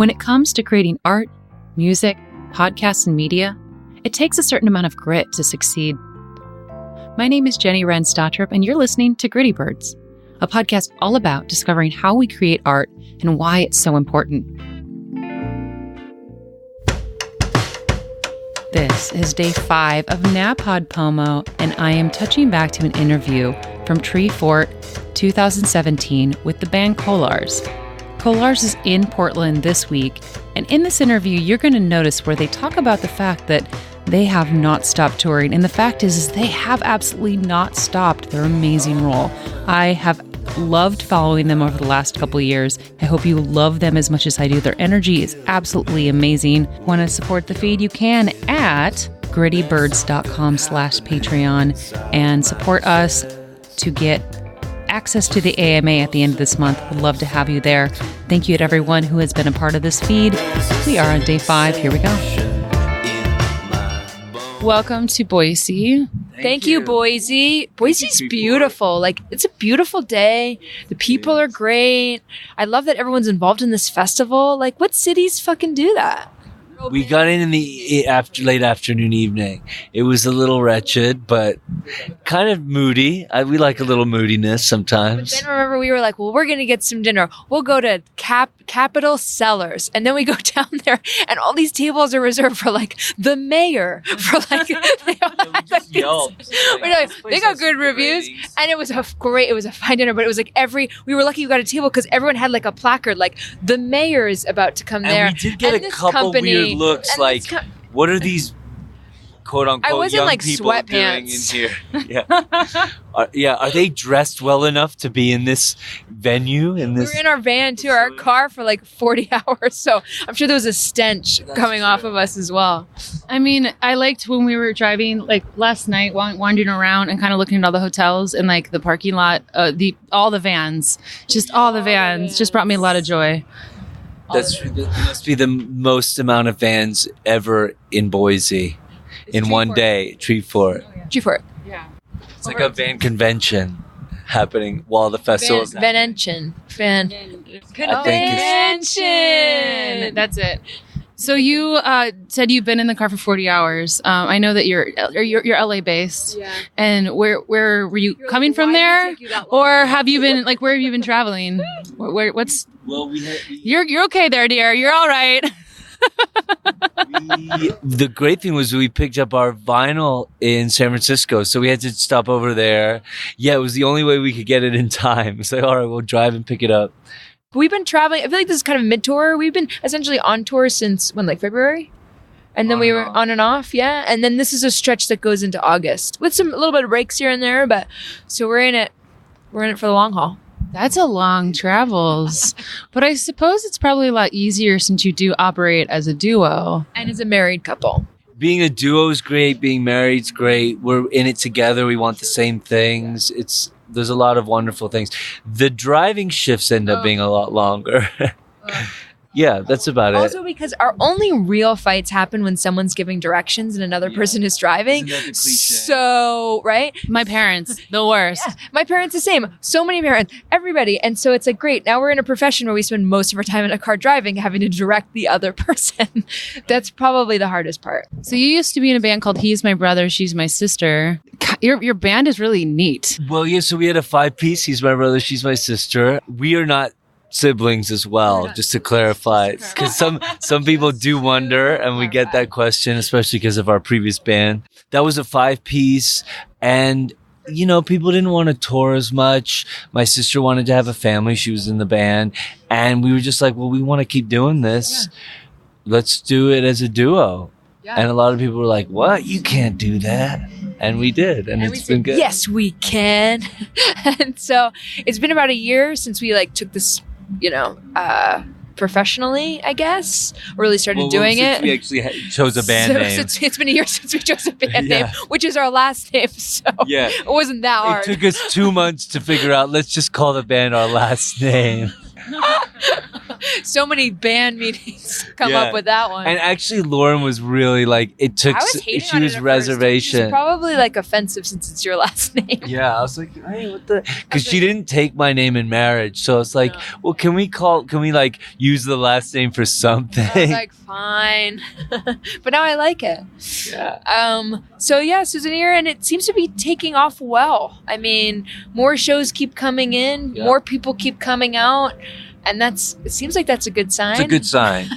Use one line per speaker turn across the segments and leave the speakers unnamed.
When it comes to creating art, music, podcasts, and media, it takes a certain amount of grit to succeed. My name is Jenny Wren Stotrup, and you're listening to Gritty Birds, a podcast all about discovering how we create art and why it's so important. This is day 5 of NaPodPoMo, and I am touching back to an interview from Treefort 2017 with the band Kolars. Kolars is in Portland this week, and in this interview, you're going to notice where they talk about the fact that they have not stopped touring, and the fact is they have absolutely not stopped their amazing role. I have loved following them over the last couple of years. I hope you love them as much as I do. Their energy is absolutely amazing. Want to support the feed? You can at grittybirds.com/Patreon and support us to get access to the AMA at the end of this month. Would love to have you there. Thank you to everyone who has been a part of this feed. We are on day 5. Here we go. Welcome to Boise.
Thank you, Boise. Boise's beautiful. Like, it's a beautiful day. The people are great. I love that everyone's involved in this festival. Like, what cities fucking do that?
We got in the late afternoon evening. It was a little wretched, but kind of moody. We like a little moodiness sometimes.
But then remember, we were like, well, we're going to get some dinner. We'll go to Capitol Cellars. And then we go down there, and all these tables are reserved for, like, the mayor. For, like, they got good reviews. And it was a fine dinner, but it was like we were lucky we got a table because everyone had, like, a placard, like, the mayor's about to come there.
And we did get a couple weird looks, like, what are these quote-unquote young
like
people
sweatpants
doing in here? Yeah. Are they dressed well enough to be in this venue? We
were in our van, too, our car for like 40 hours, so I'm sure there was a stench coming off of us as well.
I mean, I liked when we were driving, like last night, wandering around and kind of looking at all the hotels and like the parking lot, all the vans just brought me a lot of joy.
That must be the most amount of vans ever in Boise in one day. Treefort.
Treefort.
Yeah.
It's like a van convention happening while the festival is
Convention.
That's it. So you said you've been in the car for 40 hours. I know that you're LA based. Yeah. And where were you coming from there? Or have you been, like, where have you been traveling? You're okay there, dear. You're all right.
The great thing was we picked up our vinyl in San Francisco, so we had to stop over there. Yeah, it was the only way we could get it in time. It's like, all right, we'll drive and pick it up.
We've been traveling. I feel like this is kind of mid-tour. We've been essentially on tour since, February? And then we were on and off, yeah. And then this is a stretch that goes into August with a little bit of breaks here and there. But so we're in it for the long haul.
That's a long travels. But I suppose it's probably a lot easier since you do operate as a duo.
And as a married couple.
Being a duo is great. Being married's great. We're in it together. We want the same things. There's a lot of wonderful things. The driving shifts end up being a lot longer. Yeah, that's about it.
Also because our only real fights happen when someone's giving directions and another person is driving.
Isn't that the cliche?
So, right?
My parents, the worst.
Yeah, my parents the same. So many parents, everybody. And so it's like, great. Now we're in a profession where we spend most of our time in a car driving, having to direct the other person. That's probably the hardest part.
So you used to be in a band called He's My Brother, She's My Sister. Your band is really neat.
Well, yeah, so we had a 5-piece. He's my brother, she's my sister. We are not siblings as well, just to clarify, because some people do wonder, and we get that question, especially because of our previous band. That was a 5-piece, and people didn't want to tour as much. My sister wanted to have a family. She was in the band, and we were just like, well, we want to keep doing this. Let's do it as a duo. Yeah. And a lot of people were like, what? You can't do that. And we did, and it's been good.
Yes, we can. And so it's been about a year since we took this, professionally, I guess, really started doing it.
We actually chose a band name.
It's been a year since we chose a band name, which is our last name. So it wasn't that hard.
It took us 2 months to figure out, let's just call the band our last name.
So many band meetings come up with that one.
And actually, Lauren was really like, it took, she was reservation.
It's probably like offensive since it's your last name.
Yeah, I was like, hey, what the? Because she didn't take my name in marriage. So it's like, well, can we like use the last name for something?
I was like, fine. But now I like it.
Yeah.
So yeah, Souvenir, and it seems to be taking off well. I mean, more shows keep coming in, more people keep coming out, and it seems like that's a good sign.
It's a good sign.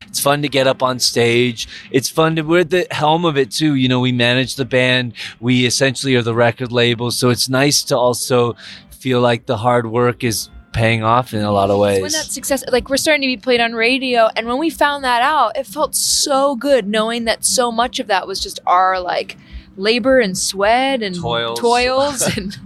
It's fun to get up on stage. It's fun we're at the helm of it too. You know, we manage the band. We essentially are the record label. So it's nice to also feel like the hard work is paying off in a lot of ways.
When that success, like we're starting to be played on radio, and when we found that out, it felt so good knowing that so much of that was just our like labor and sweat and toils and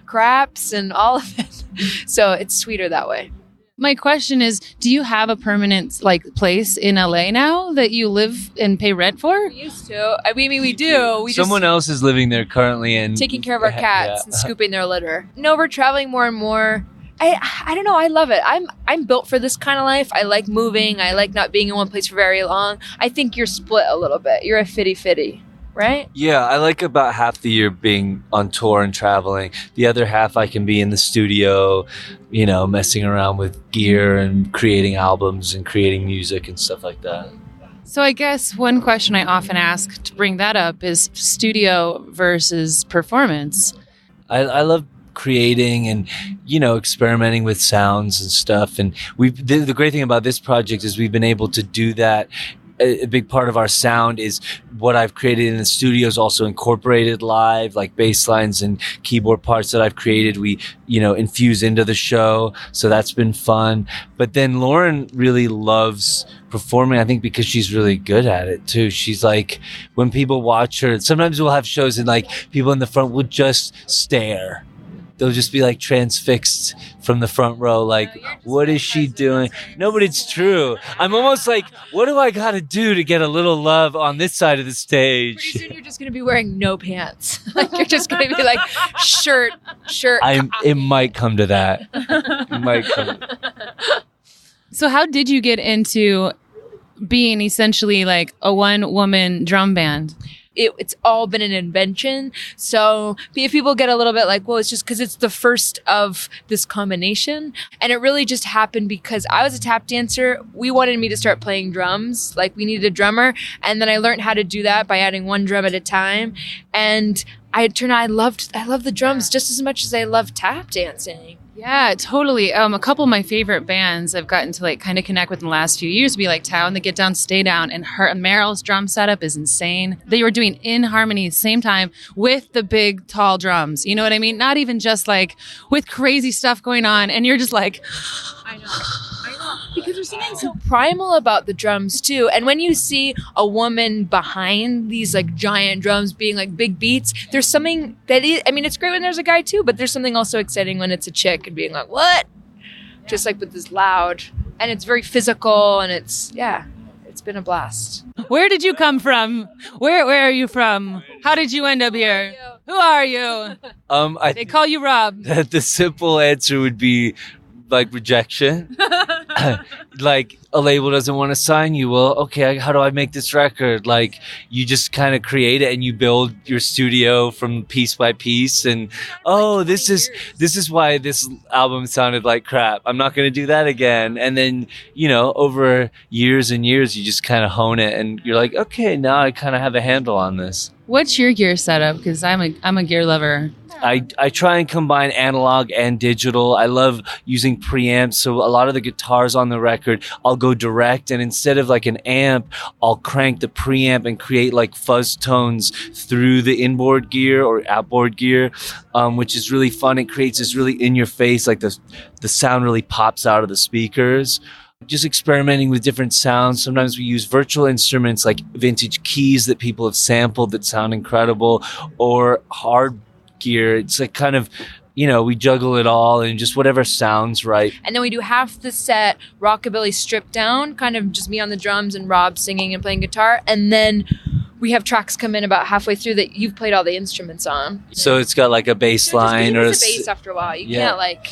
craps and all of it. So it's sweeter that way.
My question is, do you have a permanent like place in LA now that you live and pay rent for?
We used to. I mean, we do.
Someone else is living there currently and
taking care of our cats and scooping their litter. No, we're traveling more and more. I don't know. I love it. I'm built for this kind of life. I like moving. I like not being in one place for very long. I think you're split a little bit. You're a fitty, right?
Yeah, I like about half the year being on tour and traveling. The other half I can be in the studio, you know, messing around with gear and creating albums and creating music and stuff like that.
So I guess one question I often ask to bring that up is studio versus performance.
I love creating and, you know, experimenting with sounds and stuff. And the great thing about this project is we've been able to do that. A big part of our sound is what I've created in the studio is also incorporated live, like bass lines and keyboard parts that I've created. We, you know, infuse into the show. So that's been fun. But then Lauren really loves performing, I think, because she's really good at it too. She's like, when people watch her, sometimes we'll have shows and like people in the front will just stare. They'll just be like transfixed from the front row, like, what is she doing? No, but it's true. I'm almost like, what do I got to do to get a little love on this side of the stage?
Pretty soon you're just going to be wearing no pants. Like you're just going to be like shirt.
It might come to that. It might come.
So how did you get into being essentially like a one-woman drum band?
It's all been an invention. So if people get a little bit like, well, it's just because it's the first of this combination. And it really just happened because I was a tap dancer. We wanted me to start playing drums. Like we needed a drummer. And then I learned how to do that by adding one drum at a time. And I love the drums just as much as I love tap dancing.
Yeah, totally. A couple of my favorite bands I've gotten to like kind of connect with in the last few years would be like Tao and the Get Down, Stay Down, and Meryl's drum setup is insane. They were doing in harmony same time with the big tall drums. You know what I mean? Not even just like with crazy stuff going on, and you're just like,
I know. Because there's something so primal about the drums too. And when you see a woman behind these like giant drums being like big beats, there's something that is, I mean, it's great when there's a guy too, but there's something also exciting when it's a chick and being like, what? Just like with this loud, and it's very physical, and it's been a blast.
Where did you come from? Where are you from? How did you end up here? Who are you? They call you Rob.
The simple answer would be like rejection. Like a label doesn't want to sign you. Well, okay, how do I make this record? Like you just kind of create it and you build your studio from piece by piece. And this is why this album sounded like crap. I'm not going to do that again. And then, you know, over years and years, you just kind of hone it and you're like, okay, now I kind of have a handle on this.
What's your gear setup? Because I'm a gear lover.
I try and combine analog and digital. I love using preamps. So a lot of the guitars on the record, I'll go direct, and instead of like an amp, I'll crank the preamp and create like fuzz tones through the inboard gear or outboard gear, which is really fun. It creates this really in your face, like the sound really pops out of the speakers. Just experimenting with different sounds. Sometimes we use virtual instruments like vintage keys that people have sampled that sound incredible, or hard gear. It's like kind of, you know, we juggle it all and just whatever sounds right.
And then we do half the set rockabilly stripped down, kind of just me on the drums and Rob singing and playing guitar. And then we have tracks come in about halfway through that you've played all the instruments on.
So it's got like a bass line or
a bass after a while. You can't like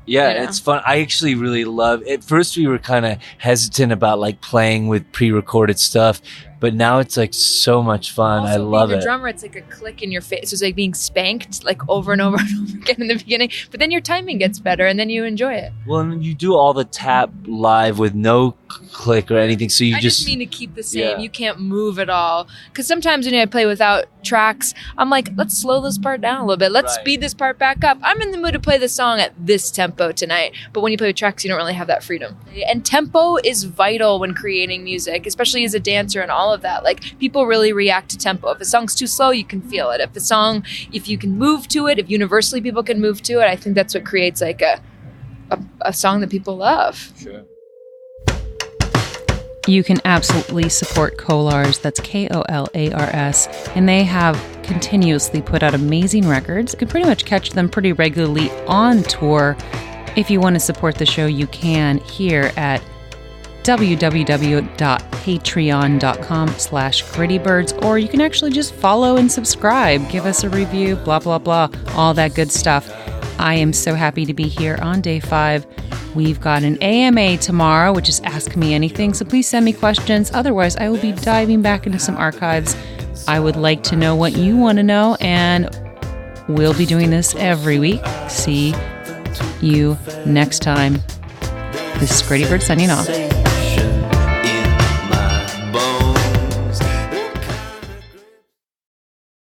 Yeah,
you know?
it's fun. I actually really love. At first, we were kind of hesitant about like playing with pre-recorded stuff, but now it's like so much fun. I love
being
it.
a drummer, it's like a click in your face. So it's like being spanked like over and over and over again in the beginning. But then your timing gets better, and then you enjoy it.
Well, and you do all the tap live with no click or anything, so you
I just mean to keep the same.
Yeah.
You can't move at all. Because sometimes when I play without tracks, I'm like, let's slow this part down a little bit. Let's
Right.
speed this part back up. I'm in the mood to play the song at this tempo tonight. But when you play with tracks, you don't really have that freedom. And tempo is vital when creating music, especially as a dancer and all of that. Like, people really react to tempo. If a song's too slow, you can feel it. If you can move to it, if universally people can move to it, I think that's what creates like a song that people love.
Sure.
You can absolutely support Kolars, that's Kolars, and they have continuously put out amazing records. You can pretty much catch them pretty regularly on tour. If you want to support the show, you can here at www.patreon.com/grittybirds, or you can actually just follow and subscribe, give us a review, blah, blah, blah, all that good stuff. I am so happy to be here on day 5. We've got an AMA tomorrow, which is Ask Me Anything, so please send me questions. Otherwise, I will be diving back into some archives. I would like to know what you want to know, and we'll be doing this every week. See you next time. This is Gritty Bird signing off.